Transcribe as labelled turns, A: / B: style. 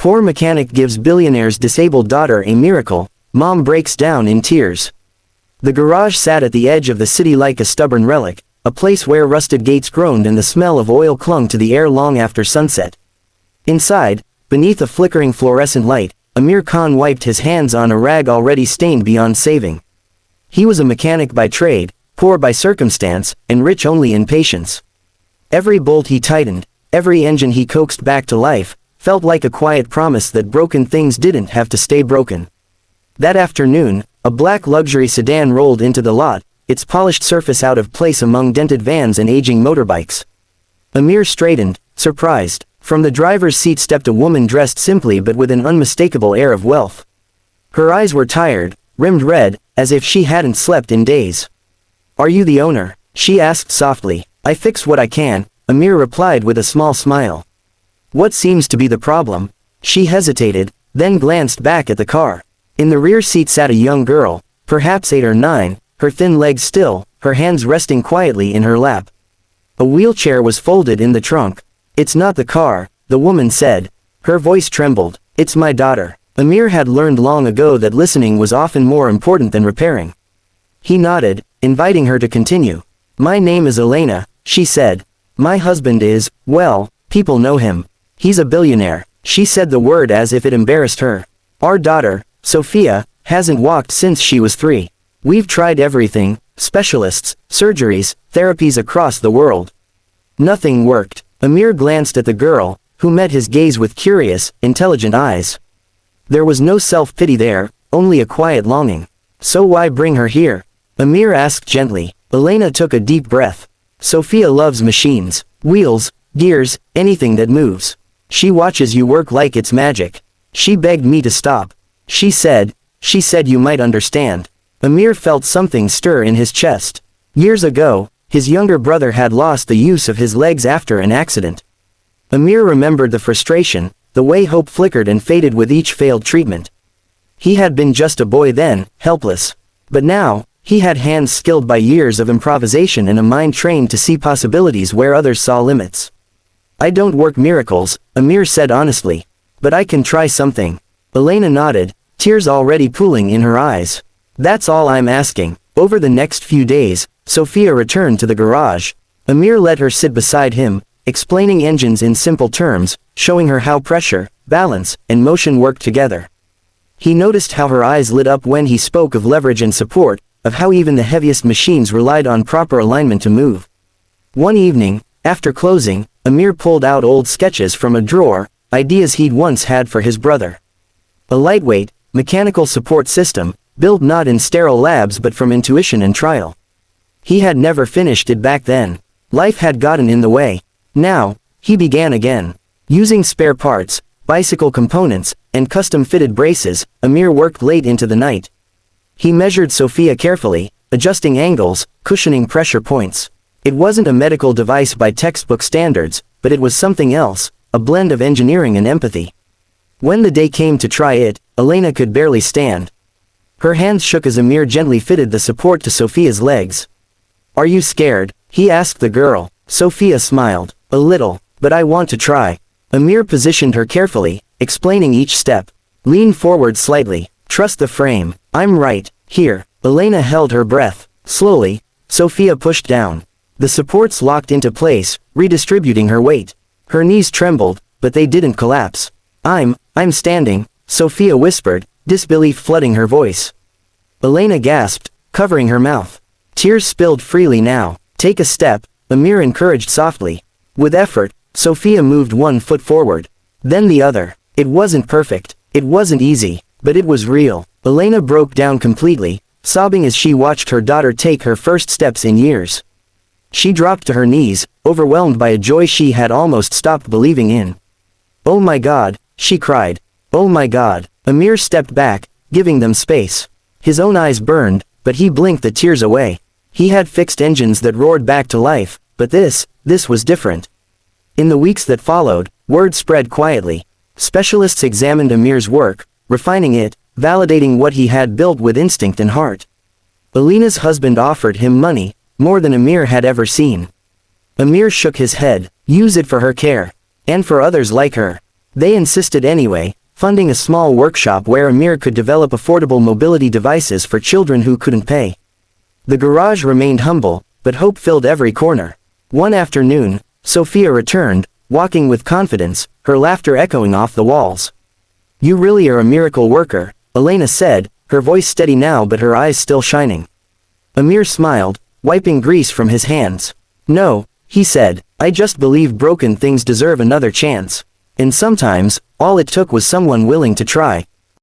A: Poor mechanic gives billionaire's disabled daughter a miracle. Mom breaks down in tears. The garage sat at the edge of the city like a stubborn relic, a place where rusted gates groaned and the smell of oil clung to the air long after sunset. Inside, beneath a flickering fluorescent light, Amir Khan wiped his hands on a rag already stained beyond saving. He was a mechanic by trade, poor by circumstance, and rich only in patience. Every bolt he tightened, every engine he coaxed back to life, felt like a quiet promise that broken things didn't have to stay broken. That afternoon, a black luxury sedan rolled into the lot, its polished surface out of place among dented vans and aging motorbikes. Amir straightened, surprised. From the driver's seat stepped a woman dressed simply but with an unmistakable air of wealth. Her eyes were tired, rimmed red, as if she hadn't slept in days. "Are you the owner?" she asked softly. "I fix what I can," Amir replied with a small smile. "What seems to be the problem?" She hesitated, then glanced back at the car. In the rear seat sat a young girl, perhaps 8 or 9, her thin legs still, her hands resting quietly in her lap. A wheelchair was folded in the trunk. "It's not the car," the woman said. Her voice trembled. "It's my daughter." Amir had learned long ago that listening was often more important than repairing. He nodded, inviting her to continue. "My name is Elena," she said. "My husband is, well, people know him. He's a billionaire." She said the word as if it embarrassed her. "Our daughter, Sophia, hasn't walked since she was 3. We've tried everything, specialists, surgeries, therapies across the world. Nothing worked." Amir glanced at the girl, who met his gaze with curious, intelligent eyes. There was no self-pity there, only a quiet longing. "So why bring her here?" Amir asked gently. Elena took a deep breath. "Sophia loves machines, wheels, gears, anything that moves. She watches you work like it's magic. She begged me to stop. She said you might understand." Amir felt something stir in his chest. Years ago, his younger brother had lost the use of his legs after an accident. Amir remembered the frustration, the way hope flickered and faded with each failed treatment. He had been just a boy then, helpless. But now, he had hands skilled by years of improvisation and a mind trained to see possibilities where others saw limits. "I don't work miracles," Amir said honestly. "But I can try something." Elena nodded, tears already pooling in her eyes. "That's all I'm asking." Over the next few days, Sophia returned to the garage. Amir let her sit beside him, explaining engines in simple terms, showing her how pressure, balance, and motion worked together. He noticed how her eyes lit up when he spoke of leverage and support, of how even the heaviest machines relied on proper alignment to move. One evening, after closing, Amir pulled out old sketches from a drawer, ideas he'd once had for his brother. A lightweight, mechanical support system, built not in sterile labs but from intuition and trial. He had never finished it back then. Life had gotten in the way. Now, he began again. Using spare parts, bicycle components, and custom-fitted braces, Amir worked late into the night. He measured Sophia carefully, adjusting angles, cushioning pressure points. It wasn't a medical device by textbook standards, but it was something else, a blend of engineering and empathy. When the day came to try it, Elena could barely stand. Her hands shook as Amir gently fitted the support to Sophia's legs. "Are you scared?" he asked the girl. Sophia smiled. "A little, but I want to try." Amir positioned her carefully, explaining each step. "Lean forward slightly. Trust the frame. I'm right here." Elena held her breath. Slowly, Sophia pushed down. The supports locked into place, redistributing her weight. Her knees trembled, but they didn't collapse. I'm standing," Sophia whispered, disbelief flooding her voice. Elena gasped, covering her mouth. Tears spilled freely now. "Take a step," Amir encouraged softly. With effort, Sophia moved one foot forward. Then the other. It wasn't perfect. It wasn't easy, but it was real. Elena broke down completely, sobbing as she watched her daughter take her first steps in years. She dropped to her knees, overwhelmed by a joy she had almost stopped believing in. "Oh my God," she cried. "Oh my God." Amir stepped back, giving them space. His own eyes burned, but he blinked the tears away. He had fixed engines that roared back to life, but this was different. In the weeks that followed, word spread quietly. Specialists examined Amir's work, refining it, validating what he had built with instinct and heart. Elena's husband offered him money, more than Amir had ever seen. Amir shook his head. "Use it for her care. And for others like her." They insisted anyway, funding a small workshop where Amir could develop affordable mobility devices for children who couldn't pay. The garage remained humble, but hope filled every corner. One afternoon, Sophia returned, walking with confidence, her laughter echoing off the walls. "You really are a miracle worker," Elena said, her voice steady now but her eyes still shining. Amir smiled, wiping grease from his hands. "No," he said, "I just believe broken things deserve another chance. And sometimes, all it took was someone willing to try."